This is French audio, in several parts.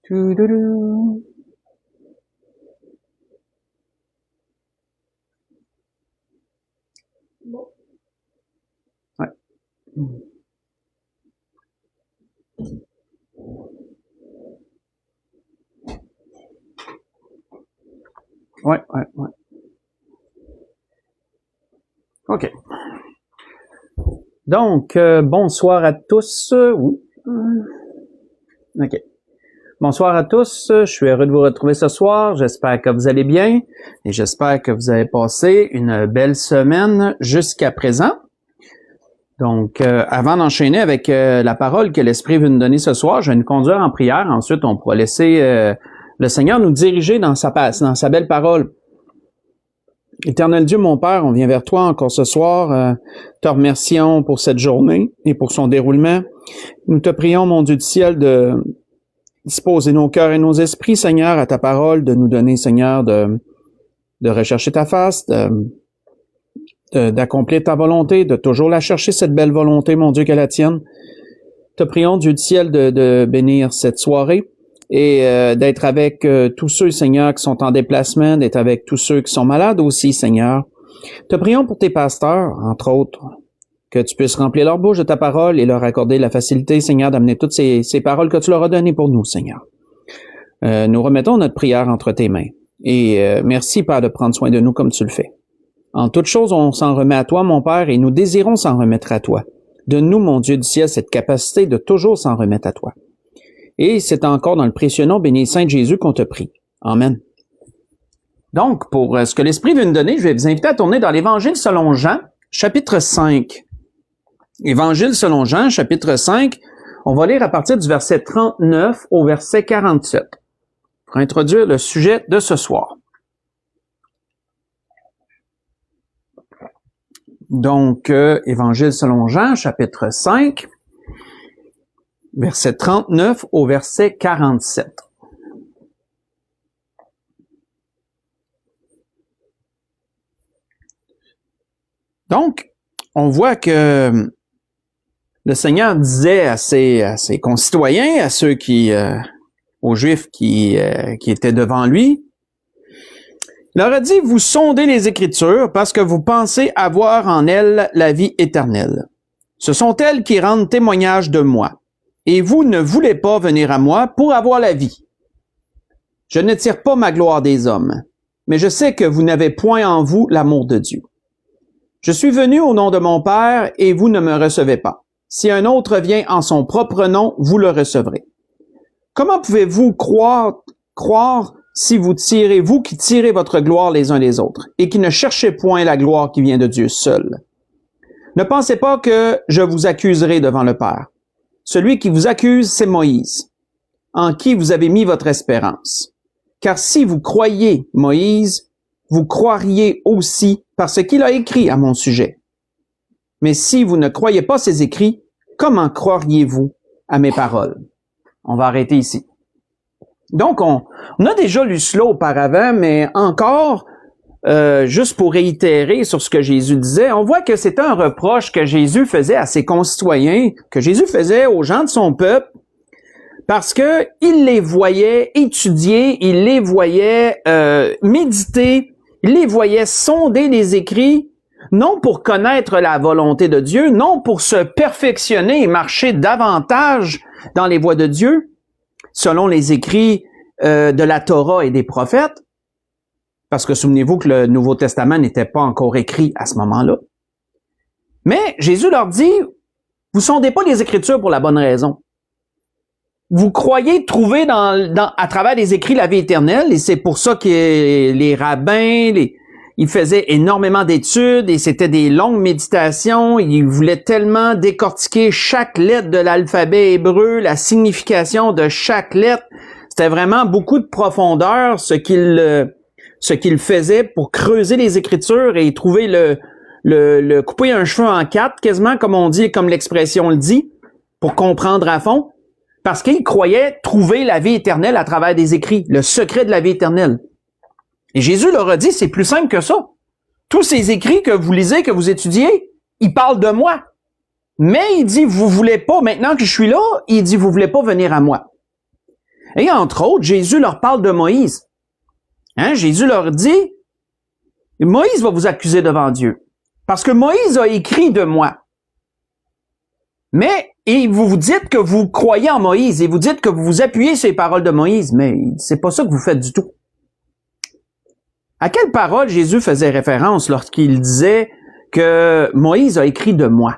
Toudoudou. Ouais. Ouais. OK. Donc, bonsoir à tous. Oui. OK. Bonsoir à tous. Je suis heureux de vous retrouver ce soir. J'espère que vous allez bien et j'espère que vous avez passé une belle semaine jusqu'à présent. Donc, avant d'enchaîner avec la parole que l'Esprit veut nous donner ce soir, je vais nous conduire en prière. Ensuite, on pourra laisser le Seigneur nous diriger dans sa belle parole. Éternel Dieu, mon Père, on vient vers toi encore ce soir. Te remercions pour cette journée et pour son déroulement. Nous te prions, mon Dieu du ciel, de disposer nos cœurs et nos esprits, Seigneur, à ta parole, de nous donner, Seigneur, de rechercher ta face, d'accomplir ta volonté, de toujours la chercher, cette belle volonté, mon Dieu, que la tienne. Te prions, Dieu du ciel, de bénir cette soirée et d'être avec tous ceux, Seigneur, qui sont en déplacement, d'être avec tous ceux qui sont malades aussi, Seigneur. Te prions pour tes pasteurs, entre autres, que tu puisses remplir leur bouche de ta parole et leur accorder la facilité, Seigneur, d'amener toutes ces paroles que tu leur as données pour nous, Seigneur. Nous remettons notre prière entre tes mains. Et merci, Père, de prendre soin de nous comme tu le fais. En toutes choses, on s'en remet à toi, mon Père, et nous désirons s'en remettre à toi. Donne-nous, mon Dieu du ciel, cette capacité de toujours s'en remettre à toi. Et c'est encore dans le précieux nom béni Saint Jésus qu'on te prie. Amen. Donc, pour ce que l'Esprit veut nous donner, je vais vous inviter à tourner dans l'Évangile selon Jean, chapitre 5. Évangile selon Jean, chapitre 5, on va lire à partir du verset 39 au verset 47, pour introduire le sujet de ce soir. Donc, Évangile selon Jean, chapitre 5, verset 39 au verset 47. Donc, on voit que le Seigneur disait à ses concitoyens, à ceux aux Juifs qui étaient devant lui, il leur a dit, vous sondez les Écritures parce que vous pensez avoir en elles la vie éternelle. Ce sont elles qui rendent témoignage de moi. Et vous ne voulez pas venir à moi pour avoir la vie. Je ne tire pas ma gloire des hommes, mais je sais que vous n'avez point en vous l'amour de Dieu. Je suis venu au nom de mon Père et vous ne me recevez pas. Si un autre vient en son propre nom, vous le recevrez. Comment pouvez-vous croire si vous qui tirez votre gloire les uns des autres, et qui ne cherchez point la gloire qui vient de Dieu seul? Ne pensez pas que je vous accuserai devant le Père. Celui qui vous accuse, c'est Moïse, en qui vous avez mis votre espérance. Car si vous croyez Moïse, vous croiriez aussi par ce qu'il a écrit à mon sujet. Mais si vous ne croyez pas ces écrits, comment croiriez-vous à mes paroles? On va arrêter ici. Donc, on a déjà lu cela auparavant, mais encore, juste pour réitérer sur ce que Jésus disait, on voit que c'est un reproche que Jésus faisait à ses concitoyens, que Jésus faisait aux gens de son peuple, parce que il les voyait étudier, il les voyait méditer, il les voyait sonder les écrits, non pour connaître la volonté de Dieu, non pour se perfectionner et marcher davantage dans les voies de Dieu, selon les écrits de la Torah et des prophètes, parce que souvenez-vous que le Nouveau Testament n'était pas encore écrit à ce moment-là. Mais Jésus leur dit, vous sondez pas les Écritures pour la bonne raison. Vous croyez trouver à travers les écrits la vie éternelle, et c'est pour ça que les rabbins, ils faisaient énormément d'études, et c'était des longues méditations, ils voulaient tellement décortiquer chaque lettre de l'alphabet hébreu, la signification de chaque lettre. C'était vraiment beaucoup de profondeur, ce qu'ils faisaient pour creuser les Écritures et trouver le couper un cheveu en quatre, quasiment comme on dit, comme l'expression le dit, pour comprendre à fond. Parce qu'ils croyaient trouver la vie éternelle à travers des écrits, le secret de la vie éternelle. Et Jésus leur a dit, c'est plus simple que ça. Tous ces écrits que vous lisez, que vous étudiez, ils parlent de moi. Mais il dit, vous voulez pas, maintenant que je suis là, il dit, vous voulez pas venir à moi. Et entre autres, Jésus leur parle de Moïse. Jésus leur dit, Moïse va vous accuser devant Dieu. Parce que Moïse a écrit de moi. Et vous vous dites que vous croyez en Moïse et vous dites que vous vous appuyez sur les paroles de Moïse, mais c'est pas ça que vous faites du tout. À quelle parole Jésus faisait référence lorsqu'il disait que Moïse a écrit de moi?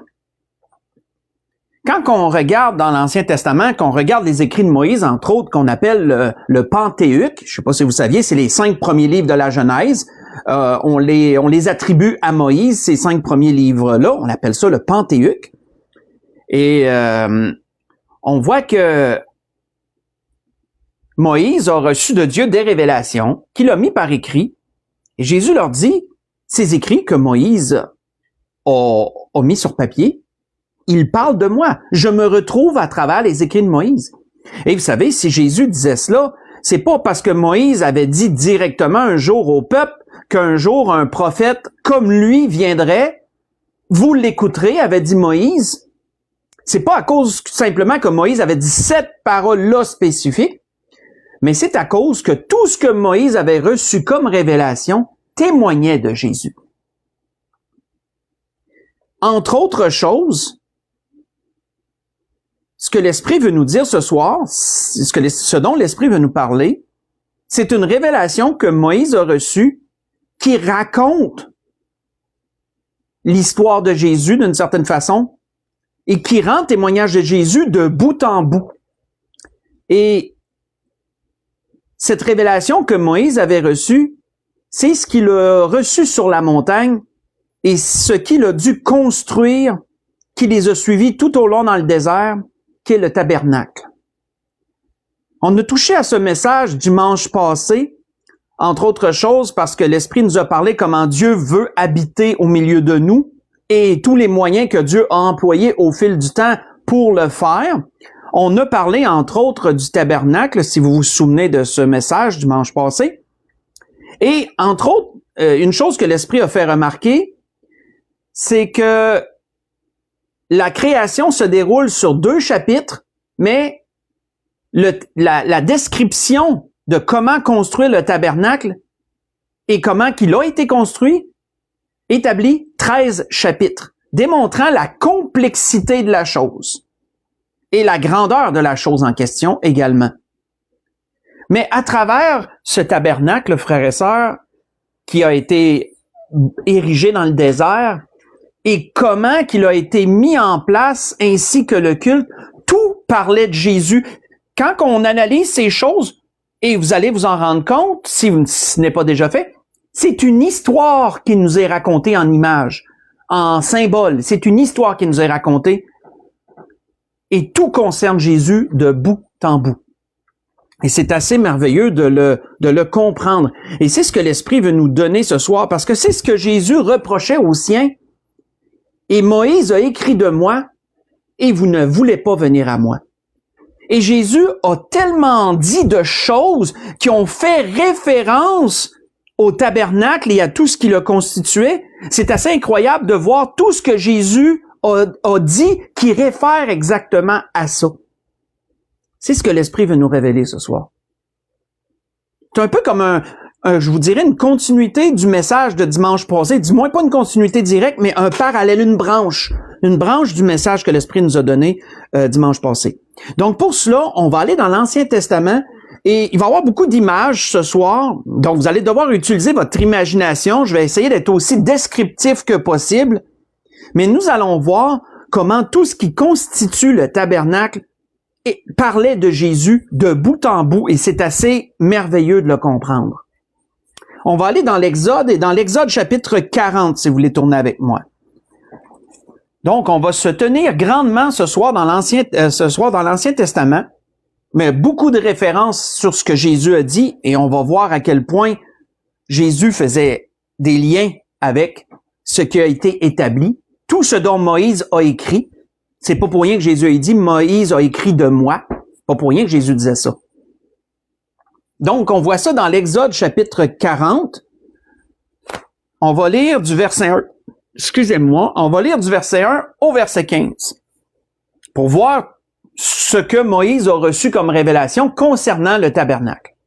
Quand on regarde dans l'Ancien Testament, qu'on regarde les écrits de Moïse, entre autres, qu'on appelle le Pentateuque, je sais pas si vous saviez, c'est les 5 premiers livres de la Genèse, on les attribue à Moïse, ces 5 premiers livres-là, on appelle ça le Pentateuque. Et on voit que Moïse a reçu de Dieu des révélations qu'il a mis par écrit. Et Jésus leur dit, ces écrits que Moïse a mis sur papier, il parle de moi. Je me retrouve à travers les écrits de Moïse. Et vous savez, si Jésus disait cela, c'est pas parce que Moïse avait dit directement un jour au peuple qu'un jour un prophète comme lui viendrait, vous l'écouterez, avait dit Moïse. C'est pas à cause simplement que Moïse avait dit cette parole-là spécifique, mais c'est à cause que tout ce que Moïse avait reçu comme révélation témoignait de Jésus. Entre autres choses, ce que l'Esprit veut nous dire ce soir, ce dont l'Esprit veut nous parler, c'est une révélation que Moïse a reçue qui raconte l'histoire de Jésus d'une certaine façon et qui rend témoignage de Jésus de bout en bout. Et cette révélation que Moïse avait reçue, c'est ce qu'il a reçu sur la montagne et ce qu'il a dû construire, qui les a suivis tout au long dans le désert, qui est le tabernacle. On a touché à ce message dimanche passé, entre autres choses parce que l'Esprit nous a parlé comment Dieu veut habiter au milieu de nous et tous les moyens que Dieu a employés au fil du temps pour le faire. On a parlé, entre autres, du tabernacle, si vous vous souvenez de ce message dimanche passé. Et, entre autres, une chose que l'Esprit a fait remarquer, c'est que la création se déroule sur 2 chapitres, mais la description de comment construire le tabernacle et comment qu'il a été construit établit 13 chapitres, démontrant la complexité de la chose et la grandeur de la chose en question également. Mais à travers ce tabernacle, frères et sœurs, qui a été érigé dans le désert, et comment qu'il a été mis en place, ainsi que le culte, tout parlait de Jésus. Quand on analyse ces choses, et vous allez vous en rendre compte, si ce n'est pas déjà fait, c'est une histoire qui nous est racontée en images, en symboles. C'est une histoire qui nous est racontée. Et tout concerne Jésus de bout en bout. Et c'est assez merveilleux de le comprendre. Et c'est ce que l'Esprit veut nous donner ce soir, parce que c'est ce que Jésus reprochait aux siens. Et Moïse a écrit de moi, et vous ne voulez pas venir à moi. Et Jésus a tellement dit de choses qui ont fait référence au tabernacle et à tout ce qui le constituait. C'est assez incroyable de voir tout ce que Jésus a dit qui réfère exactement à ça. C'est ce que l'Esprit veut nous révéler ce soir. C'est un peu comme je vous dirais, une continuité du message de dimanche passé. Du moins, pas une continuité directe, mais un parallèle, une branche du message que l'Esprit nous a donné dimanche passé. Donc, pour cela, on va aller dans l'Ancien Testament et il va y avoir beaucoup d'images ce soir. Donc, vous allez devoir utiliser votre imagination. Je vais essayer d'être aussi descriptif que possible. Mais nous allons voir comment tout ce qui constitue le tabernacle parlait de Jésus de bout en bout et c'est assez merveilleux de le comprendre. On va aller dans l'Exode et dans l'Exode chapitre 40, si vous voulez tourner avec moi. Donc, on va se tenir grandement ce soir dans l'Ancien Testament, mais beaucoup de références sur ce que Jésus a dit et on va voir à quel point Jésus faisait des liens avec ce qui a été établi. Tout ce dont Moïse a écrit, c'est pas pour rien que Jésus a dit « Moïse a écrit de moi ». Pas pour rien que Jésus disait ça. Donc, on voit ça dans l'Exode chapitre 40. On va lire du verset 1. Excusez-moi, on va lire du verset 1 au verset 15. Pour voir ce que Moïse a reçu comme révélation concernant le tabernacle.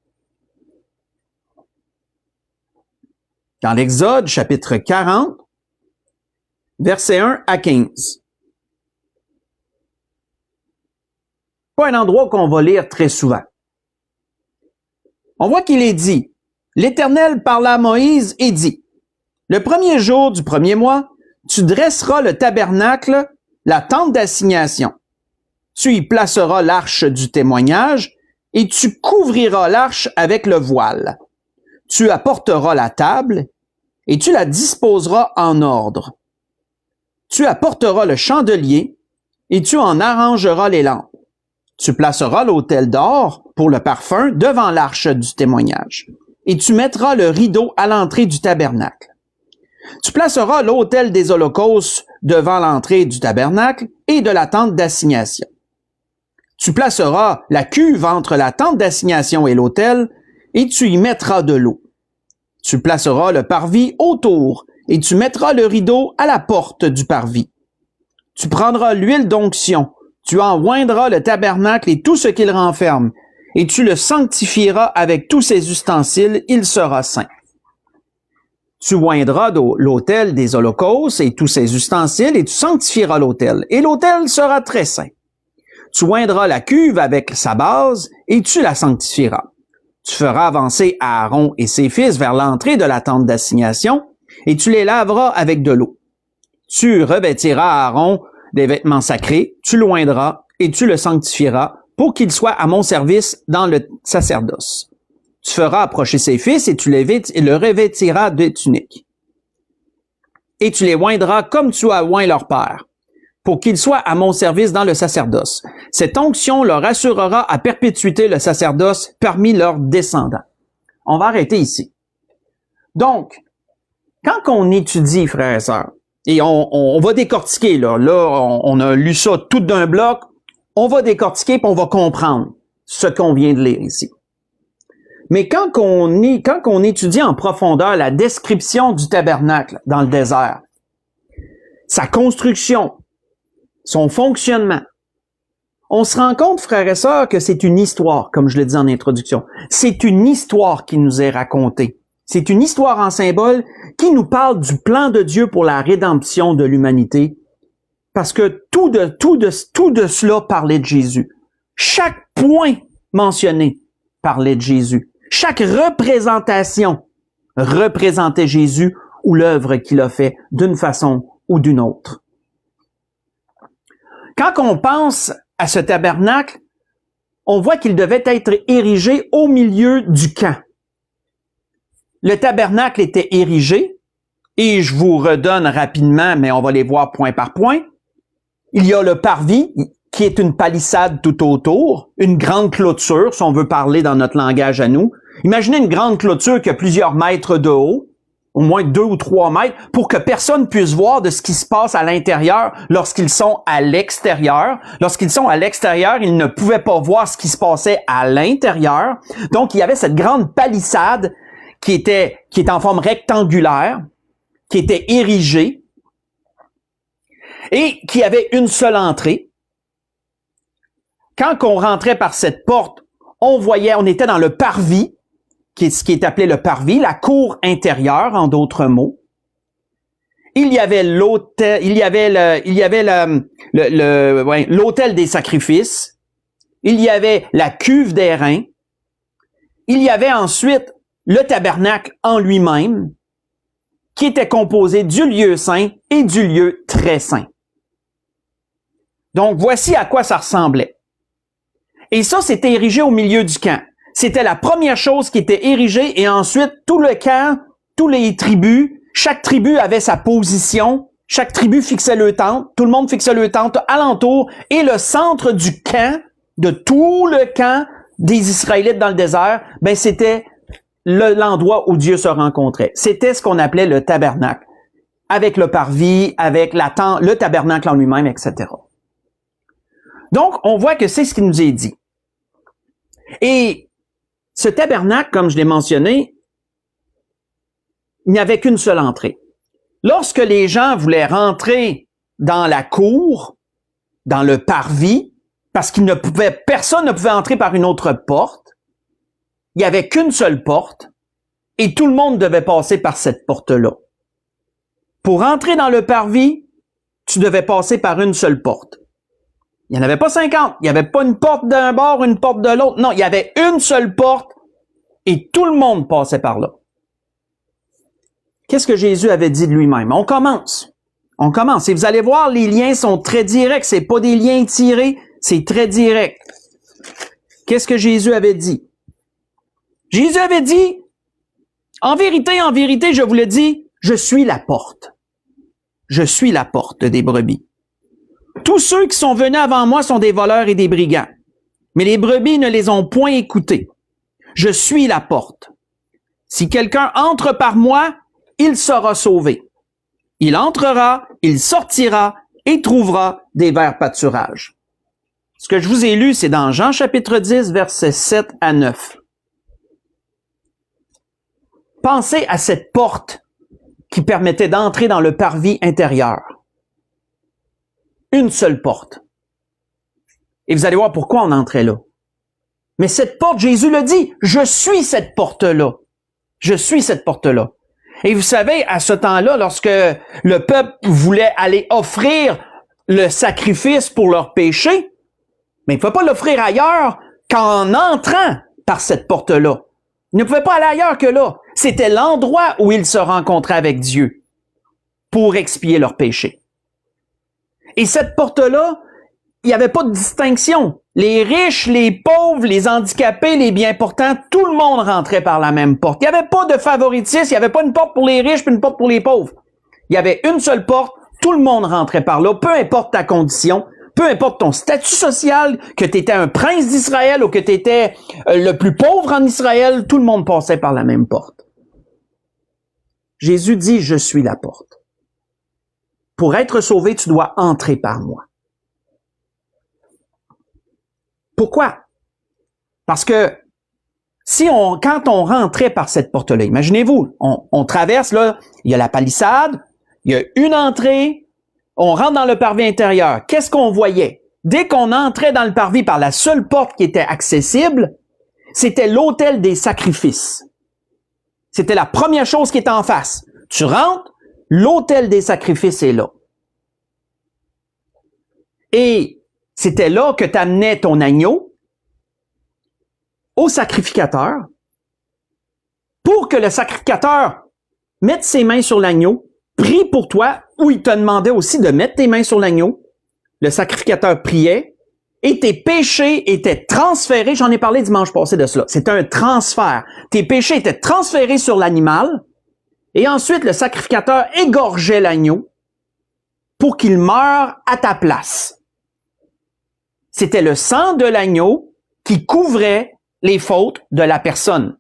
Dans l'Exode, chapitre 40, versets 1 à 15. Pas un endroit qu'on va lire très souvent. On voit qu'il est dit, « L'Éternel parla à Moïse et dit, « Le premier jour du premier mois, tu dresseras le tabernacle, la tente d'assignation. Tu y placeras l'arche du témoignage et tu couvriras l'arche avec le voile. Tu apporteras la table et tu la disposeras en ordre. Tu apporteras le chandelier et tu en arrangeras les lampes. Tu placeras l'autel d'or pour le parfum devant l'arche du témoignage et tu mettras le rideau à l'entrée du tabernacle. Tu placeras l'autel des holocaustes devant l'entrée du tabernacle et de la tente d'assignation. Tu placeras la cuve entre la tente d'assignation et l'autel et tu y mettras de l'eau. Tu placeras le parvis autour et tu mettras le rideau à la porte du parvis. Tu prendras l'huile d'onction, tu en oindras le tabernacle et tout ce qu'il renferme, et tu le sanctifieras avec tous ses ustensiles, il sera saint. Tu oindras l'autel des holocaustes et tous ses ustensiles, et tu sanctifieras l'autel, et l'autel sera très saint. Tu oindras la cuve avec sa base, et tu la sanctifieras. Tu feras avancer Aaron et ses fils vers l'entrée de la tente d'assignation, et tu les laveras avec de l'eau. Tu revêtiras Aaron des vêtements sacrés, tu l'oindras, et tu le sanctifieras, pour qu'il soit à mon service dans le sacerdoce. Tu feras approcher ses fils, et tu le revêtiras de tuniques. Et tu les oindras comme tu as oint leur père, pour qu'ils soient à mon service dans le sacerdoce. Cette onction leur assurera à perpétuité le sacerdoce parmi leurs descendants. On va arrêter ici. Donc, quand on étudie, frères et sœurs, et on va décortiquer, là on a lu ça tout d'un bloc, on va décortiquer puis on va comprendre ce qu'on vient de lire ici. Mais quand on étudie en profondeur la description du tabernacle dans le désert, sa construction, son fonctionnement, on se rend compte, frères et sœurs, que c'est une histoire, comme je l'ai dit en introduction. C'est une histoire qui nous est racontée. C'est une histoire en symbole qui nous parle du plan de Dieu pour la rédemption de l'humanité. Parce que tout de cela parlait de Jésus. Chaque point mentionné parlait de Jésus. Chaque représentation représentait Jésus ou l'œuvre qu'il a fait d'une façon ou d'une autre. Quand on pense à ce tabernacle, on voit qu'il devait être érigé au milieu du camp. Le tabernacle était érigé, et je vous redonne rapidement, mais on va les voir point par point. Il y a le parvis, qui est une palissade tout autour, une grande clôture, si on veut parler dans notre langage à nous. Imaginez une grande clôture qui a plusieurs mètres de haut, au moins 2 ou 3 mètres, pour que personne puisse voir de ce qui se passe à l'intérieur lorsqu'ils sont à l'extérieur. Lorsqu'ils sont à l'extérieur, ils ne pouvaient pas voir ce qui se passait à l'intérieur. Donc, il y avait cette grande palissade qui était en forme rectangulaire, qui était érigée et qui avait une seule entrée. Quand on rentrait par cette porte, on était dans le parvis, ce qui est appelé le parvis, la cour intérieure, en d'autres mots. Il y avait l'autel, l'autel des sacrifices. Il y avait la cuve d'airain. Il y avait ensuite le tabernacle en lui-même, qui était composé du lieu saint et du lieu très saint. Donc, voici à quoi ça ressemblait. Et ça, c'était érigé au milieu du camp. C'était la première chose qui était érigée, et ensuite, tout le camp, tous les tribus, chaque tribu avait sa position, chaque tribu fixait le tente, tout le monde fixait le tente alentour, et le centre du camp, de tout le camp des Israélites dans le désert, ben c'était l'endroit où Dieu se rencontrait. C'était ce qu'on appelait le tabernacle, avec le parvis, avec la tente, le tabernacle en lui-même, etc. Donc, on voit que c'est ce qui nous est dit. Et ce tabernacle, comme je l'ai mentionné, il n'y avait qu'une seule entrée. Lorsque les gens voulaient rentrer dans la cour, dans le parvis, parce personne ne pouvait entrer par une autre porte. Il n'y avait qu'une seule porte et tout le monde devait passer par cette porte-là. Pour entrer dans le parvis, tu devais passer par une seule porte. Il n'y en avait pas 50. Il n'y avait pas une porte d'un bord, une porte de l'autre. Non, il y avait une seule porte et tout le monde passait par là. Qu'est-ce que Jésus avait dit de lui-même? On commence. Et vous allez voir, les liens sont très directs. C'est pas des liens tirés, c'est très direct. Qu'est-ce que Jésus avait dit? Jésus avait dit, en vérité, je vous le dis, je suis la porte. Je suis la porte des brebis. Tous ceux qui sont venus avant moi sont des voleurs et des brigands. Mais les brebis ne les ont point écoutés. Je suis la porte. Si quelqu'un entre par moi, il sera sauvé. Il entrera, il sortira et trouvera des verts pâturages. Ce que je vous ai lu, c'est dans Jean chapitre 10, versets 7 à 9. Pensez à cette porte qui permettait d'entrer dans le parvis intérieur. Une seule porte. Et vous allez voir pourquoi on entrait là. Mais cette porte, Jésus le dit, je suis cette porte-là. Je suis cette porte-là. Et vous savez, à ce temps-là, lorsque le peuple voulait aller offrir le sacrifice pour leur péché, mais il ne pouvait pas l'offrir ailleurs qu'en entrant par cette porte-là. Il ne pouvait pas aller ailleurs que là. C'était l'endroit où ils se rencontraient avec Dieu pour expier leurs péchés. Et cette porte-là, il n'y avait pas de distinction. Les riches, les pauvres, les handicapés, les bien portants, tout le monde rentrait par la même porte. Il n'y avait pas de favoritisme, il n'y avait pas une porte pour les riches puis une porte pour les pauvres. Il y avait une seule porte, tout le monde rentrait par là, peu importe ta condition, peu importe ton statut social, que tu étais un prince d'Israël ou que tu étais le plus pauvre en Israël, tout le monde passait par la même porte. Jésus dit, je suis la porte. Pour être sauvé, tu dois entrer par moi. Pourquoi? Parce que quand on rentrait par cette porte-là, imaginez-vous, on traverse, là, il y a la palissade, il y a une entrée, on rentre dans le parvis intérieur. Qu'est-ce qu'on voyait? Dès qu'on entrait dans le parvis par la seule porte qui était accessible, c'était l'autel des sacrifices. C'était la première chose qui était en face. Tu rentres, l'autel des sacrifices est là. Et c'était là que tu amenais ton agneau au sacrificateur pour que le sacrificateur mette ses mains sur l'agneau, prie pour toi, ou il te demandait aussi de mettre tes mains sur l'agneau. Le sacrificateur priait et tes péchés étaient transférés. J'en ai parlé dimanche passé de cela. C'était un transfert. Tes péchés étaient transférés sur l'animal et ensuite le sacrificateur égorgeait l'agneau pour qu'il meure à ta place. C'était le sang de l'agneau qui couvrait les fautes de la personne.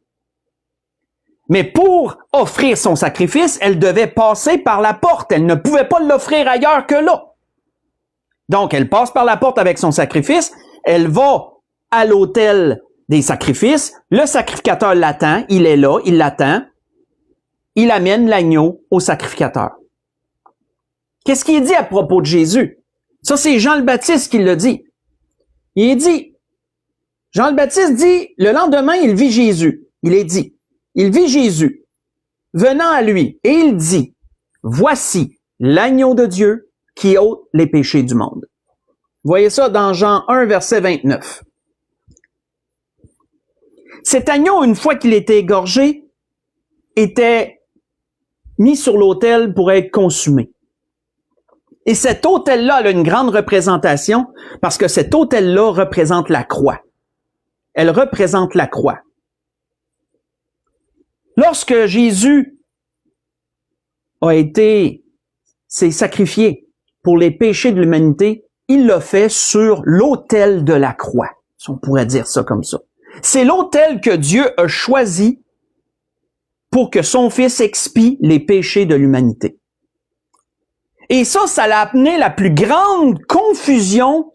Mais pour offrir son sacrifice, elle devait passer par la porte. Elle ne pouvait pas l'offrir ailleurs que là. Donc, elle passe par la porte avec son sacrifice. Elle va à l'autel des sacrifices. Le sacrificateur l'attend. Il est là. Il l'attend. Il amène l'agneau au sacrificateur. Qu'est-ce qui est dit à propos de Jésus? Ça, c'est Jean le Baptiste qui le dit. Il est dit, Jean le Baptiste dit, le lendemain, il vit Jésus. Il est dit, il vit Jésus, venant à lui, et il dit, voici l'agneau de Dieu qui ôte les péchés du monde. Vous voyez ça dans Jean 1, verset 29. Cet agneau, une fois qu'il était égorgé, était mis sur l'autel pour être consumé. Et cet autel-là a une grande représentation parce que cet autel-là représente la croix. Elle représente la croix. Lorsque Jésus s'est sacrifié pour les péchés de l'humanité, il l'a fait sur l'autel de la croix, si on pourrait dire ça comme ça. C'est l'autel que Dieu a choisi pour que son Fils expie les péchés de l'humanité. Et ça l'a amené la plus grande confusion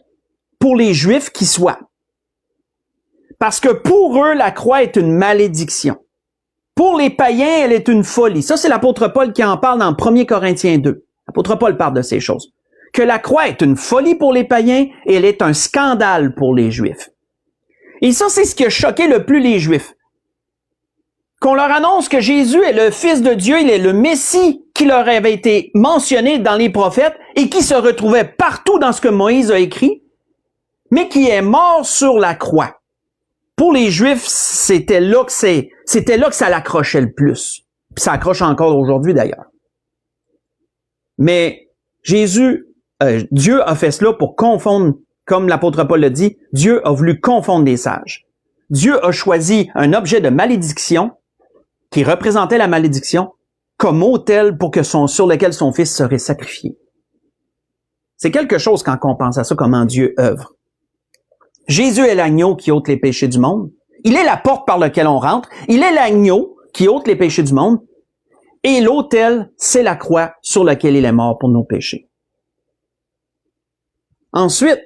pour les Juifs qui soient. Parce que pour eux, la croix est une malédiction. Pour les païens, elle est une folie. Ça, c'est l'apôtre Paul qui en parle dans 1 Corinthiens 2. L'apôtre Paul parle de ces choses. que la croix est une folie pour les païens et elle est un scandale pour les Juifs. Et ça, c'est ce qui a choqué le plus les Juifs. Qu'on leur annonce que Jésus est le Fils de Dieu, il est le Messie qui leur avait été mentionné dans les prophètes et qui se retrouvait partout dans ce que Moïse a écrit, mais qui est mort sur la croix. Pour les Juifs, c'était là que ça l'accrochait le plus. Puis ça accroche encore aujourd'hui d'ailleurs. Mais Dieu a fait cela pour confondre, comme l'apôtre Paul l'a dit, Dieu a voulu confondre les sages. Dieu a choisi un objet de malédiction qui représentait la malédiction comme autel sur lequel son fils serait sacrifié. C'est quelque chose quand on pense à ça, comment Dieu œuvre. Jésus est l'agneau qui ôte les péchés du monde. Il est la porte par laquelle on rentre. Il est l'agneau qui ôte les péchés du monde. Et l'autel, c'est la croix sur laquelle il est mort pour nos péchés. Ensuite,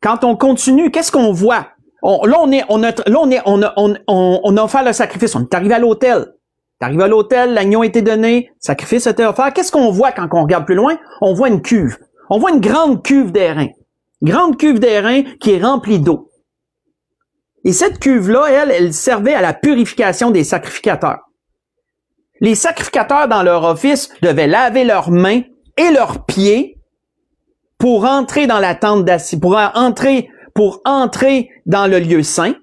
quand on continue, qu'est-ce qu'on voit? On a offert le sacrifice. On est arrivé à l'autel. L'agneau a été donné, le sacrifice a été offert. Qu'est-ce qu'on voit quand on regarde plus loin? On voit une cuve. On voit une grande cuve d'airain. Grande cuve d'airain qui est remplie d'eau. Et cette cuve-là, elle servait à la purification des sacrificateurs. Les sacrificateurs, dans leur office, devaient laver leurs mains et leurs pieds pour entrer dans la tente d'assises, pour entrer dans le lieu saint,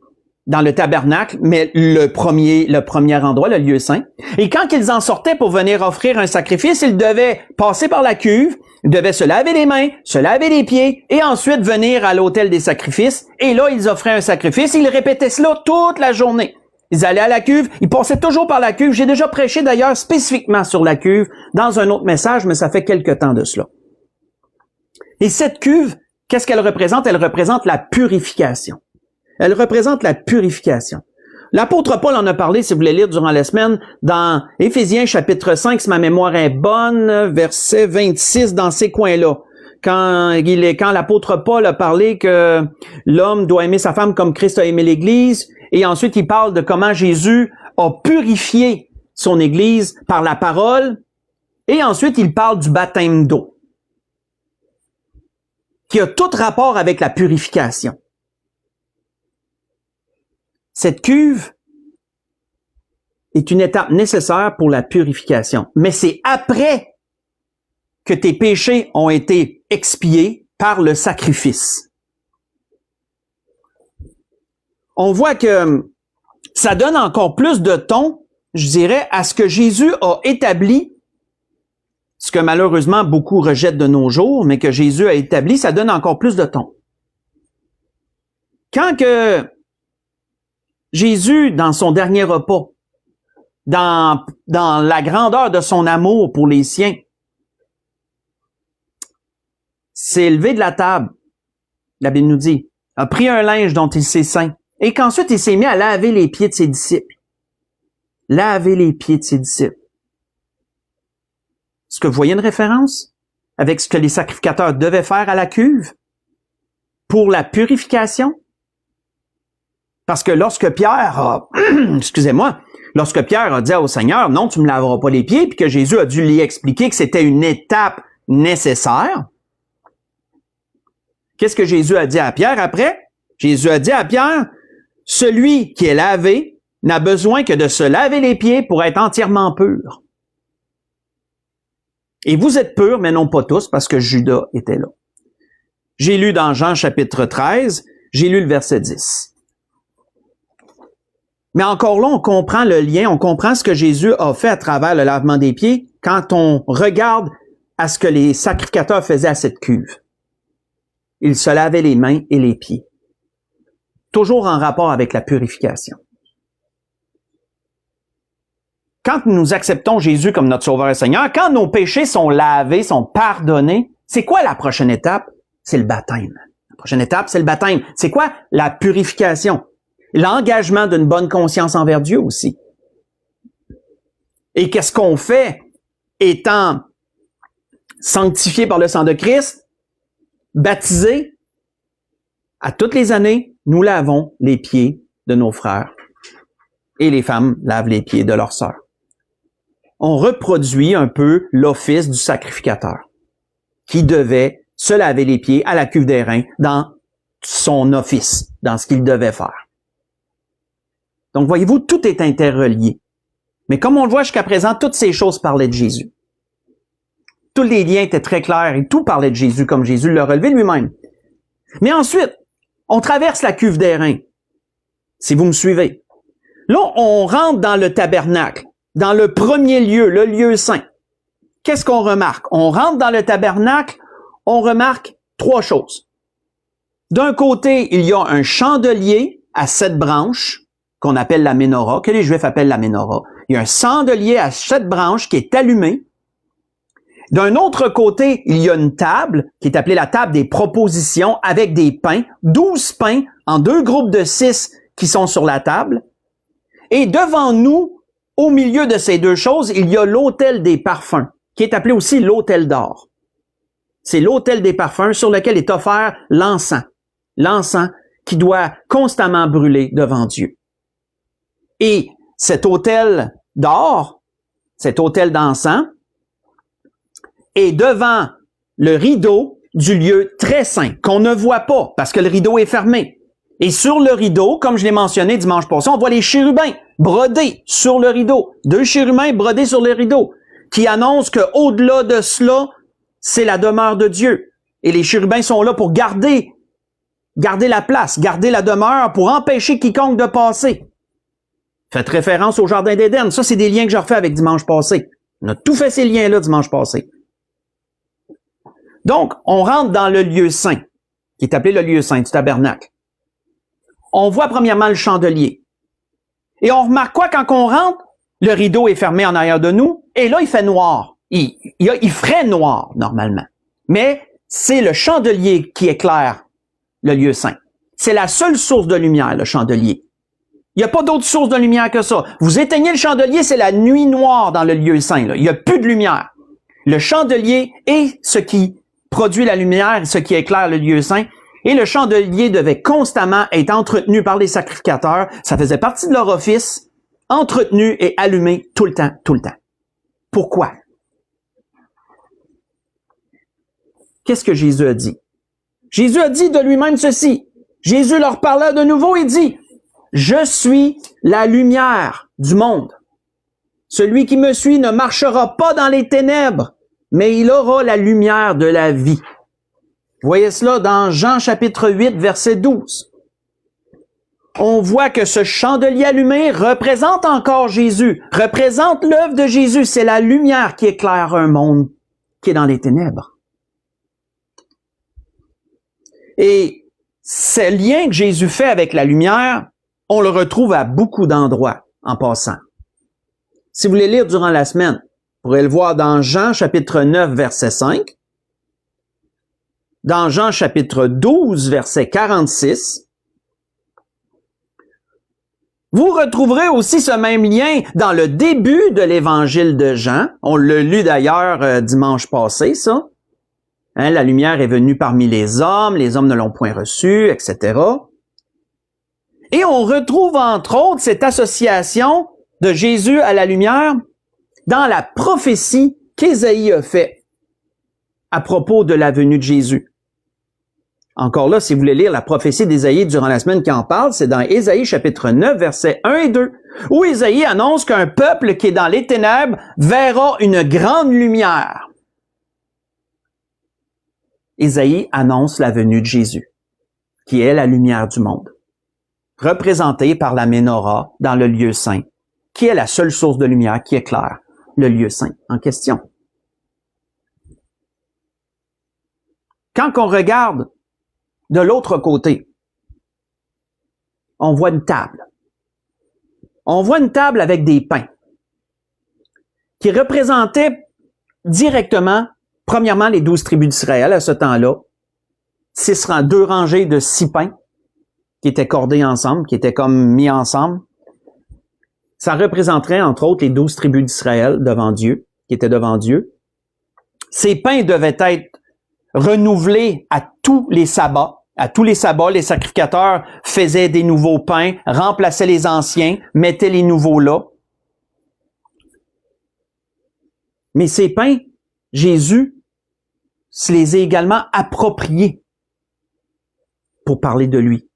dans le tabernacle, mais le premier endroit, le lieu saint. Et quand ils en sortaient pour venir offrir un sacrifice, ils devaient passer par la cuve, ils devaient se laver les mains, se laver les pieds, et ensuite venir à l'autel des sacrifices. Et là, ils offraient un sacrifice. Ils répétaient cela toute la journée. Ils allaient à la cuve, ils passaient toujours par la cuve. J'ai déjà prêché d'ailleurs spécifiquement sur la cuve dans un autre message, mais ça fait quelque temps de cela. Et cette cuve, qu'est-ce qu'elle représente? Elle représente la purification. Elle représente la purification. L'apôtre Paul en a parlé, si vous voulez lire durant la semaine, dans Éphésiens chapitre 5, si ma mémoire est bonne, verset 26, dans ces coins-là. Quand l'apôtre Paul a parlé que l'homme doit aimer sa femme comme Christ a aimé l'Église, et ensuite il parle de comment Jésus a purifié son Église par la parole, et ensuite il parle du baptême d'eau, qui a tout rapport avec la purification. Cette cuve est une étape nécessaire pour la purification, mais c'est après que tes péchés ont été expiés par le sacrifice. On voit que ça donne encore plus de ton, je dirais, à ce que Jésus a établi, ce que malheureusement beaucoup rejettent de nos jours, mais que Jésus a établi, ça donne encore plus de ton. Quand que Jésus, dans son dernier repas, dans la grandeur de son amour pour les siens, s'est levé de la table, la Bible nous dit, a pris un linge dont il s'est ceint, et qu'ensuite il s'est mis à laver les pieds de ses disciples. Laver les pieds de ses disciples. Est-ce que vous voyez une référence avec ce que les sacrificateurs devaient faire à la cuve pour la purification? Parce que lorsque Pierre a, lorsque Pierre a dit au Seigneur, non, tu me laveras pas les pieds, puis que Jésus a dû lui expliquer que c'était une étape nécessaire, qu'est-ce que Jésus a dit à Pierre après? Jésus a dit à Pierre, celui qui est lavé n'a besoin que de se laver les pieds pour être entièrement pur. Et vous êtes purs, mais non pas tous, parce que Judas était là. J'ai lu dans Jean chapitre 13, j'ai lu le verset 10. Mais encore là, on comprend le lien, on comprend ce que Jésus a fait à travers le lavement des pieds quand on regarde à ce que les sacrificateurs faisaient à cette cuve. Ils se lavaient les mains et les pieds. Toujours en rapport avec la purification. Quand nous acceptons Jésus comme notre Sauveur et Seigneur, quand nos péchés sont lavés, sont pardonnés, c'est quoi la prochaine étape? C'est le baptême. La prochaine étape, c'est le baptême. C'est quoi? La purification. L'engagement d'une bonne conscience envers Dieu aussi. Et qu'est-ce qu'on fait étant sanctifié par le sang de Christ, baptisé? À toutes les années, nous lavons les pieds de nos frères et les femmes lavent les pieds de leurs sœurs. On reproduit un peu l'office du sacrificateur. qui devait se laver les pieds à la cuve d'airain dans son office, dans ce qu'il devait faire. Donc, voyez-vous, tout est interrelié. Mais comme on le voit jusqu'à présent, toutes ces choses parlaient de Jésus. Tous les liens étaient très clairs et tout parlait de Jésus, comme Jésus l'a relevé lui-même. Mais ensuite, on traverse la cuve d'airain, si vous me suivez. Là, on rentre dans le tabernacle, dans le premier lieu, le lieu saint. Qu'est-ce qu'on remarque? On rentre dans le tabernacle, on remarque trois choses. D'un côté, il y a un chandelier à 7 branches, qu'on appelle la ménorah, que les Juifs appellent la ménorah. Il y a un chandelier à 7 branches qui est allumé. D'un autre côté, il y a une table qui est appelée la table des propositions avec des pains, 12 pains en 2 groupes de 6 qui sont sur la table. Et devant nous, au milieu de ces deux choses, il y a l'autel des parfums, qui est appelé aussi l'autel d'or. C'est l'autel des parfums sur lequel est offert l'encens. L'encens qui doit constamment brûler devant Dieu. Et cet autel d'or, cet autel d'encens, est devant le rideau du lieu très saint, qu'on ne voit pas, parce que le rideau est fermé. Et sur le rideau, comme je l'ai mentionné dimanche passé, on voit les chérubins brodés sur le rideau. 2 chérubins brodés sur le rideau, qui annoncent qu'au-delà de cela, c'est la demeure de Dieu. Et les chérubins sont là pour garder la place, garder la demeure, pour empêcher quiconque de passer. Faites référence au Jardin d'Éden. Ça, c'est des liens que je refais avec dimanche passé. On a tout fait ces liens-là dimanche passé. Donc, on rentre dans le lieu saint, qui est appelé le lieu saint du tabernacle. On voit premièrement le chandelier. Et on remarque quoi quand on rentre? Le rideau est fermé en arrière de nous, et là, il fait noir. Il ferait noir, normalement. Mais c'est le chandelier qui éclaire le lieu saint. C'est la seule source de lumière, le chandelier. Il n'y a pas d'autre source de lumière que ça. Vous éteignez le chandelier, c'est la nuit noire dans le lieu saint. Là. Il n'y a plus de lumière. Le chandelier est ce qui produit la lumière, ce qui éclaire le lieu saint. Et le chandelier devait constamment être entretenu par les sacrificateurs. Ça faisait partie de leur office, entretenu et allumé tout le temps, tout le temps. Pourquoi? Qu'est-ce que Jésus a dit? Jésus a dit de lui-même ceci. Jésus leur parla de nouveau et dit, « Je suis la lumière du monde. Celui qui me suit ne marchera pas dans les ténèbres, mais il aura la lumière de la vie. » Vous voyez cela dans Jean chapitre 8, verset 12. On voit que ce chandelier allumé représente encore Jésus, représente l'œuvre de Jésus. C'est la lumière qui éclaire un monde qui est dans les ténèbres. Et ce lien que Jésus fait avec la lumière, on le retrouve à beaucoup d'endroits en passant. Si vous voulez lire durant la semaine, vous pourrez le voir dans Jean chapitre 9, verset 5, dans Jean chapitre 12, verset 46. Vous retrouverez aussi ce même lien dans le début de l'évangile de Jean. On l'a lu d'ailleurs dimanche passé, ça. Hein, la lumière est venue parmi les hommes ne l'ont point reçue, etc. Et on retrouve entre autres cette association de Jésus à la lumière dans la prophétie qu'Ésaïe a faite à propos de la venue de Jésus. Encore là, si vous voulez lire la prophétie d'Ésaïe durant la semaine qui en parle, c'est dans Ésaïe chapitre 9, versets 1 et 2, où Ésaïe annonce qu'un peuple qui est dans les ténèbres verra une grande lumière. Ésaïe annonce la venue de Jésus, qui est la lumière du monde, représentée par la ménorah dans le lieu saint, qui est la seule source de lumière qui éclaire le lieu saint en question. Quand on regarde de l'autre côté, on voit une table. On voit une table avec des pains qui représentaient directement, premièrement, les 12 tribus d'Israël à ce temps-là. 2 rangées de 6 pains qui étaient cordés ensemble, qui étaient comme mis ensemble. Ça représenterait, entre autres, les 12 tribus d'Israël devant Dieu, qui étaient devant Dieu. Ces pains devaient être renouvelés à tous les sabbats. À tous les sabbats, les sacrificateurs faisaient des nouveaux pains, remplaçaient les anciens, mettaient les nouveaux là. Mais ces pains, Jésus se les est également appropriés pour parler de lui.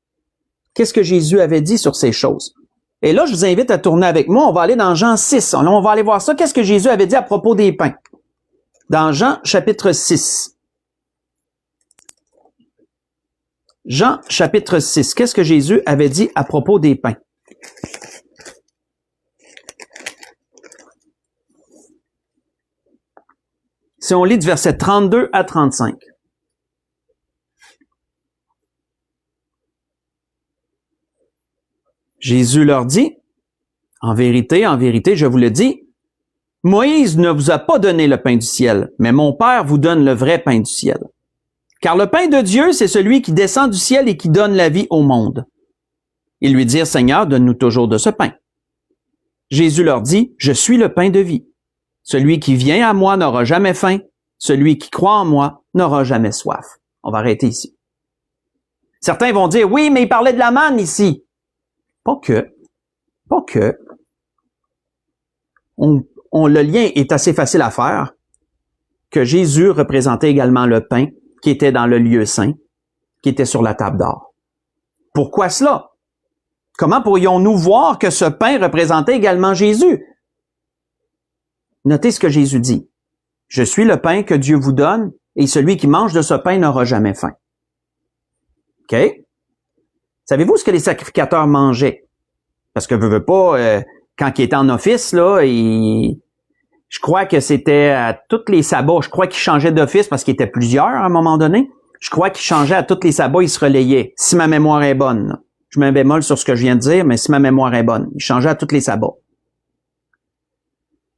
Qu'est-ce que Jésus avait dit sur ces choses? Et là, je vous invite à tourner avec moi. On va aller dans Jean 6. Là, on va aller voir ça. Qu'est-ce que Jésus avait dit à propos des pains? Dans Jean chapitre 6. Jean chapitre 6. Qu'est-ce que Jésus avait dit à propos des pains? Si on lit du verset 32 à 35. Jésus leur dit, en vérité, je vous le dis, Moïse ne vous a pas donné le pain du ciel, mais mon Père vous donne le vrai pain du ciel. Car le pain de Dieu, c'est celui qui descend du ciel et qui donne la vie au monde. Ils lui dirent, Seigneur, donne-nous toujours de ce pain. Jésus leur dit, je suis le pain de vie. Celui qui vient à moi n'aura jamais faim. Celui qui croit en moi n'aura jamais soif. On va arrêter ici. Certains vont dire, oui, mais il parlait de la manne ici. Pas que. Le lien est assez facile à faire, que Jésus représentait également le pain qui était dans le lieu saint, qui était sur la table d'or. Pourquoi cela? Comment pourrions-nous voir que ce pain représentait également Jésus? Notez ce que Jésus dit. Je suis le pain que Dieu vous donne, et celui qui mange de ce pain n'aura jamais faim. OK? Savez-vous ce que les sacrificateurs mangeaient? Parce que veux pas, quand ils étaient en office, là, je crois que c'était à tous les sabbats, je crois qu'ils changeaient d'office parce qu'ils étaient plusieurs à un moment donné. Je crois qu'ils changeaient à tous les sabbats, ils se relayaient, si ma mémoire est bonne. Là. Je mets un bémol sur ce que je viens de dire, mais si ma mémoire est bonne, ils changeaient à tous les sabbats.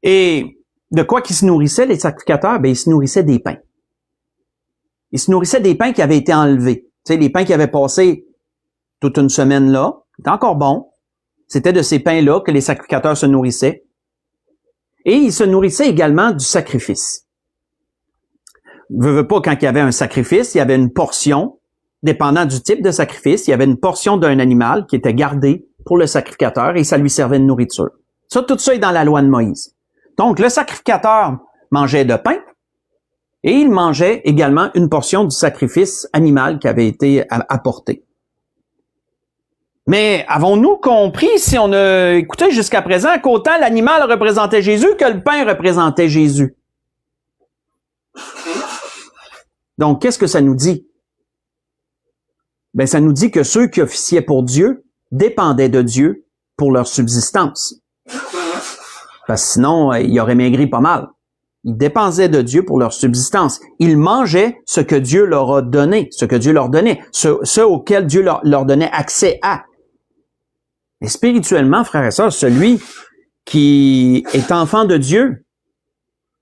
Et de quoi qu'ils se nourrissaient, les sacrificateurs? Ben, ils se nourrissaient des pains. Ils se nourrissaient des pains qui avaient été enlevés. Tu sais, les pains qui avaient passé toute une semaine là, c'était encore bon. C'était de ces pains-là que les sacrificateurs se nourrissaient. Et ils se nourrissaient également du sacrifice. Veux pas, quand il y avait un sacrifice, il y avait une portion, dépendant du type de sacrifice, il y avait une portion d'un animal qui était gardée pour le sacrificateur et ça lui servait de nourriture. Ça, tout ça est dans la loi de Moïse. Donc, le sacrificateur mangeait de pain et il mangeait également une portion du sacrifice animal qui avait été apporté. Mais avons-nous compris, si on a écouté jusqu'à présent, qu'autant l'animal représentait Jésus que le pain représentait Jésus? Donc, qu'est-ce que ça nous dit? Ben, ça nous dit que ceux qui officiaient pour Dieu dépendaient de Dieu pour leur subsistance. Parce que sinon, ils auraient maigri pas mal. Ils dépendaient de Dieu pour leur subsistance. Ils mangeaient ce que Dieu leur a donné, ce que Dieu leur donnait, ce auquel Dieu leur donnait accès à. Mais spirituellement, frères et sœurs, celui qui est enfant de Dieu,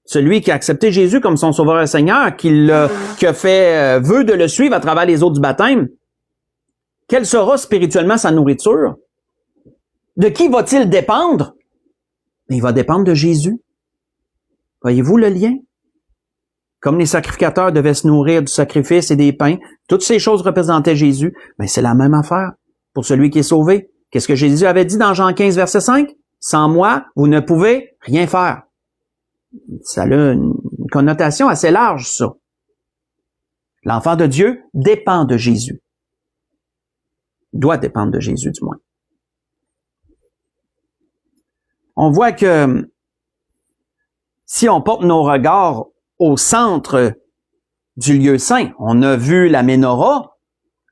celui qui a accepté Jésus comme son sauveur et Seigneur, qui a fait vœu de le suivre à travers les eaux du baptême, quelle sera spirituellement sa nourriture? De qui va-t-il dépendre? Il va dépendre de Jésus. Voyez-vous le lien? Comme les sacrificateurs devaient se nourrir du sacrifice et des pains, toutes ces choses représentaient Jésus, mais c'est la même affaire pour celui qui est sauvé. Qu'est-ce que Jésus avait dit dans Jean 15, verset 5? Sans moi, vous ne pouvez rien faire. Ça a une connotation assez large, ça. L'enfant de Dieu dépend de Jésus. Doit dépendre de Jésus, du moins. On voit que si on porte nos regards au centre du lieu saint, on a vu la Ménorah,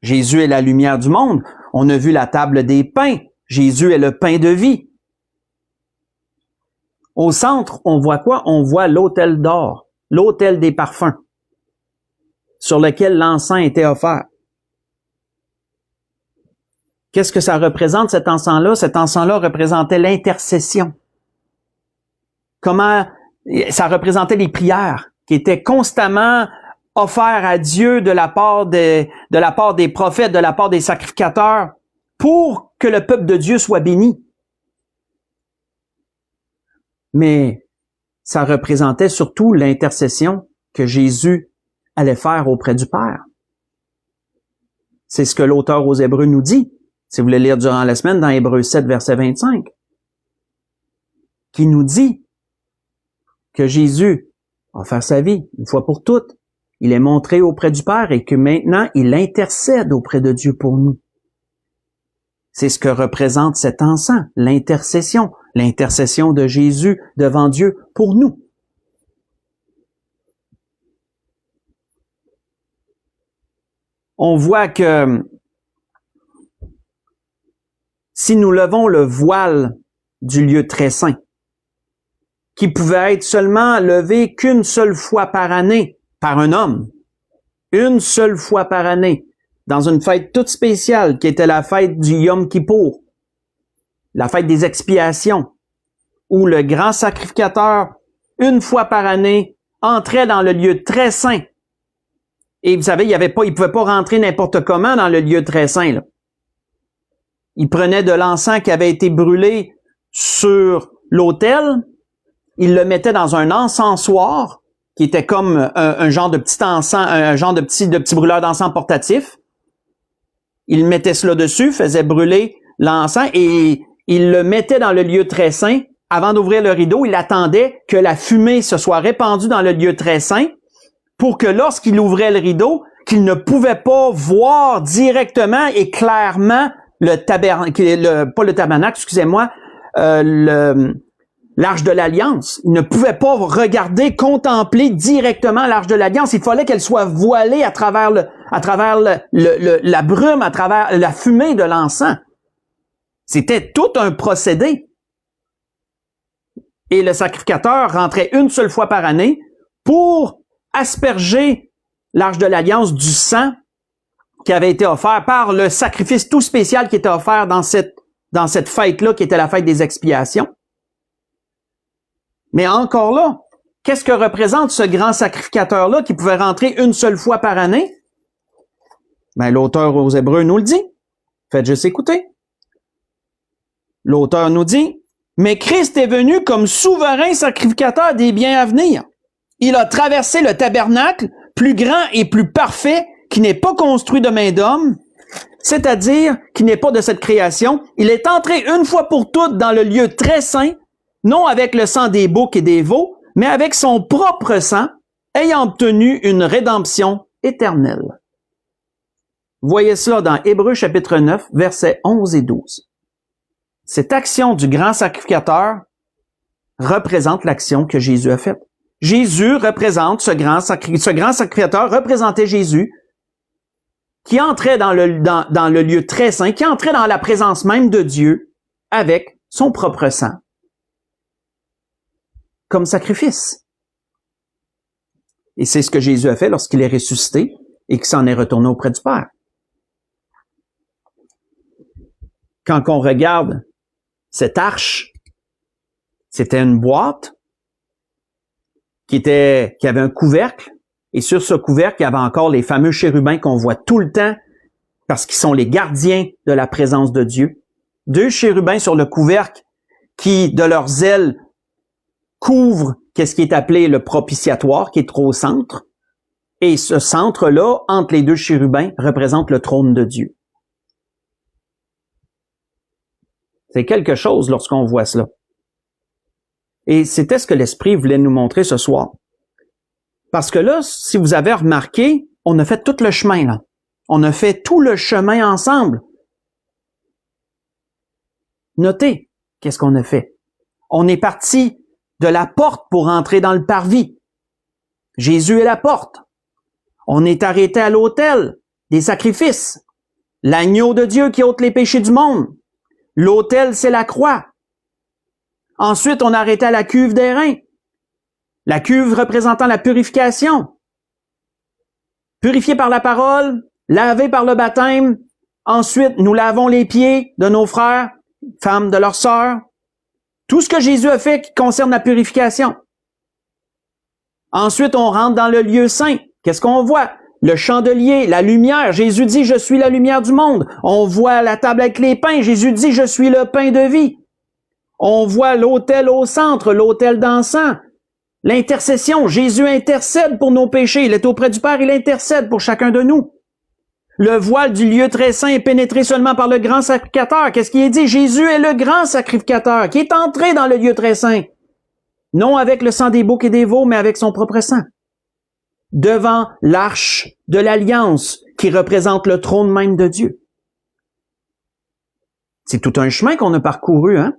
Jésus est la lumière du monde, on a vu la table des pains, Jésus est le pain de vie. Au centre, on voit quoi? On voit l'autel d'or, l'autel des parfums, sur lequel l'encens était offert. Qu'est-ce que ça représente, cet encens-là? Cet encens-là représentait l'intercession. Comment ça représentait les prières qui étaient constamment offertes à Dieu de la part des prophètes, de la part des sacrificateurs, pour que le peuple de Dieu soit béni. Mais ça représentait surtout l'intercession que Jésus allait faire auprès du Père. C'est ce que l'auteur aux Hébreux nous dit. Si vous voulez lire durant la semaine, dans Hébreux 7, verset 25, qui nous dit que Jésus a offert sa vie une fois pour toutes. il est montré auprès du Père et que maintenant, il intercède auprès de Dieu pour nous. C'est ce que représente cet encens, l'intercession de Jésus devant Dieu pour nous. On voit que si nous levons le voile du lieu très saint, qui pouvait être seulement levé qu'une seule fois par année par un homme, une seule fois par année, dans une fête toute spéciale qui était la fête du Yom Kippour, la fête des expiations, où le grand sacrificateur, une fois par année, entrait dans le lieu très saint. Et vous savez, il pouvait pas rentrer n'importe comment dans le lieu très saint, là. Il prenait de l'encens qui avait été brûlé sur l'autel, il le mettait dans un encensoir, qui était comme un genre de petit encens, un genre de petit brûleur d'encens portatif. Il mettait cela dessus, faisait brûler l'encens et il le mettait dans le lieu très saint. Avant d'ouvrir le rideau, il attendait que la fumée se soit répandue dans le lieu très saint pour que lorsqu'il ouvrait le rideau, qu'il ne pouvait pas voir directement et clairement l'Arche de l'Alliance. Il ne pouvait pas regarder, contempler directement l'Arche de l'Alliance. Il fallait qu'elle soit voilée à travers la brume, à travers la fumée de l'encens. C'était tout un procédé. Et le sacrificateur rentrait une seule fois par année pour asperger l'Arche de l'Alliance du sang qui avait été offert par le sacrifice tout spécial qui était offert dans cette fête-là, qui était la fête des expiations. Mais encore là, qu'est-ce que représente ce grand sacrificateur-là qui pouvait rentrer une seule fois par année? Ben, l'auteur aux Hébreux nous le dit. Faites juste écouter. L'auteur nous dit, « Mais Christ est venu comme souverain sacrificateur des biens à venir. Il a traversé le tabernacle, plus grand et plus parfait, qui n'est pas construit de main d'homme, c'est-à-dire qui n'est pas de cette création. Il est entré une fois pour toutes dans le lieu très saint, non avec le sang des boucs et des veaux, mais avec son propre sang, ayant obtenu une rédemption éternelle. » Voyez cela dans Hébreux chapitre 9, versets 11 et 12. Cette action du grand sacrificateur représente l'action que Jésus a faite. Jésus représente ce grand sacrificateur représentait Jésus qui entrait dans le lieu très saint, qui entrait dans la présence même de Dieu avec son propre sang comme sacrifice. Et c'est ce que Jésus a fait lorsqu'il est ressuscité et qu'il s'en est retourné auprès du Père. Quand on regarde cette arche, c'était une boîte qui avait un couvercle, et sur ce couvercle, il y avait encore les fameux chérubins qu'on voit tout le temps parce qu'ils sont les gardiens de la présence de Dieu. 2 chérubins sur le couvercle qui, de leurs ailes, couvrent qu'est-ce qui est appelé le propitiatoire, qui est au centre. Et ce centre-là, entre les 2 chérubins, représente le trône de Dieu. C'est quelque chose lorsqu'on voit cela. Et c'était ce que l'Esprit voulait nous montrer ce soir. Parce que là, si vous avez remarqué, on a fait tout le chemin, là. On a fait tout le chemin ensemble. Notez, qu'est-ce qu'on a fait? On est parti de la porte pour entrer dans le parvis. Jésus est la porte. On est arrêté à l'autel des sacrifices. L'agneau de Dieu qui ôte les péchés du monde. L'autel, c'est la croix. Ensuite, on a arrêté à la cuve d'airain. La cuve représentant la purification. Purifié par la parole, lavé par le baptême. Ensuite, nous lavons les pieds de nos frères, femmes de leurs sœurs. Tout ce que Jésus a fait qui concerne la purification. Ensuite, on rentre dans le lieu saint. Qu'est-ce qu'on voit? Le chandelier, la lumière. Jésus dit, je suis la lumière du monde. On voit la table avec les pains. Jésus dit, je suis le pain de vie. On voit l'autel au centre, l'autel d'encens. L'intercession. Jésus intercède pour nos péchés. Il est auprès du Père, il intercède pour chacun de nous. Le voile du lieu très saint est pénétré seulement par le grand sacrificateur. Qu'est-ce qui est dit? Jésus est le grand sacrificateur qui est entré dans le lieu très saint. Non avec le sang des boucs et des veaux, mais avec son propre sang. devant l'arche de l'Alliance qui représente le trône même de Dieu. C'est tout un chemin qu'on a parcouru, hein?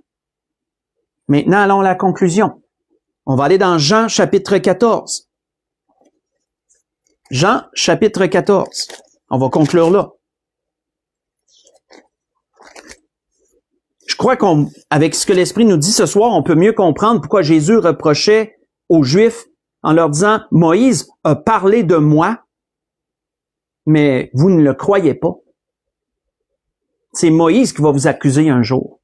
Maintenant, allons à la conclusion. On va aller dans Jean chapitre 14. Jean chapitre 14. On va conclure là. Je crois qu'avec ce que l'Esprit nous dit ce soir, on peut mieux comprendre pourquoi Jésus reprochait aux Juifs en leur disant « Moïse a parlé de moi, mais vous ne le croyez pas. » C'est Moïse qui va vous accuser un jour.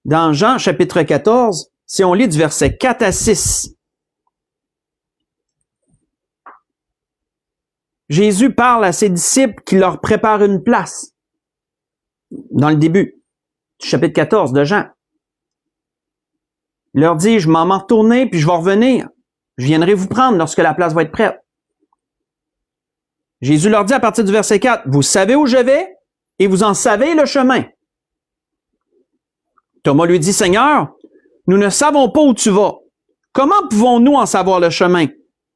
Dans Jean chapitre 14, si on lit du verset 4 à 6, Jésus parle à ses disciples qui leur préparent une place. Dans le début du chapitre 14 de Jean. Il leur dit, je m'en retourner, puis je vais revenir. Je viendrai vous prendre lorsque la place va être prête. Jésus leur dit à partir du verset 4, vous savez où je vais et vous en savez le chemin. Thomas lui dit, Seigneur, nous ne savons pas où tu vas. Comment pouvons-nous en savoir le chemin?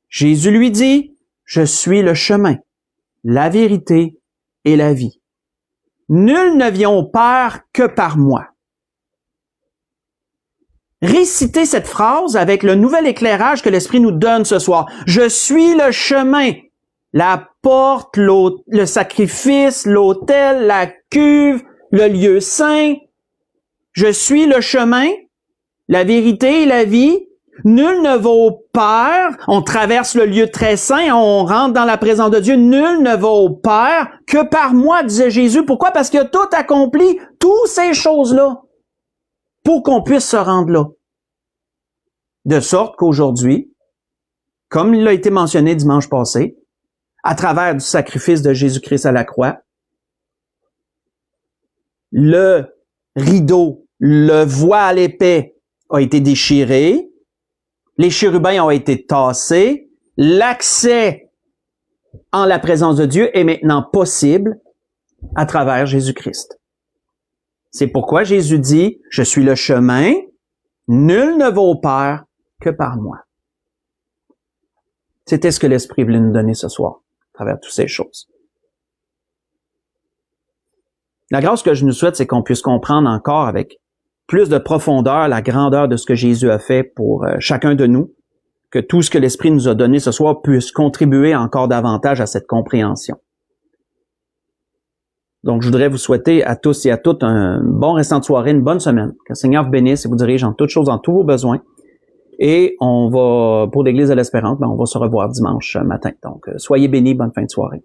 Jésus lui dit, je suis le chemin, la vérité et la vie. Nul ne vient au Père que par moi. Récitez cette phrase avec le nouvel éclairage que l'Esprit nous donne ce soir. Je suis le chemin, la porte, le sacrifice, l'autel, la cuve, le lieu saint. Je suis le chemin, la vérité et la vie. Nul ne va au Père. On traverse le lieu très saint, on rentre dans la présence de Dieu. Nul ne va au Père que par moi, disait Jésus. Pourquoi? Parce qu'il a tout accompli, toutes ces choses-là, pour qu'on puisse se rendre là. De sorte qu'aujourd'hui, comme il a été mentionné dimanche passé, à travers du sacrifice de Jésus-Christ à la croix, le rideau, le voile épais a été déchiré, les chérubins ont été tassés, l'accès en la présence de Dieu est maintenant possible à travers Jésus-Christ. C'est pourquoi Jésus dit, je suis le chemin, nul ne va au Père que par moi. C'était ce que l'Esprit voulait nous donner ce soir, à travers toutes ces choses. La grâce que je nous souhaite, c'est qu'on puisse comprendre encore avec plus de profondeur la grandeur de ce que Jésus a fait pour chacun de nous, que tout ce que l'Esprit nous a donné ce soir puisse contribuer encore davantage à cette compréhension. Donc, je voudrais vous souhaiter à tous et à toutes un bon restant de soirée, une bonne semaine. Que le Seigneur vous bénisse et vous dirige en toutes choses, en tous vos besoins. Et on va, pour l'Église de l'Espérance, on va se revoir dimanche matin. Donc, soyez bénis, bonne fin de soirée.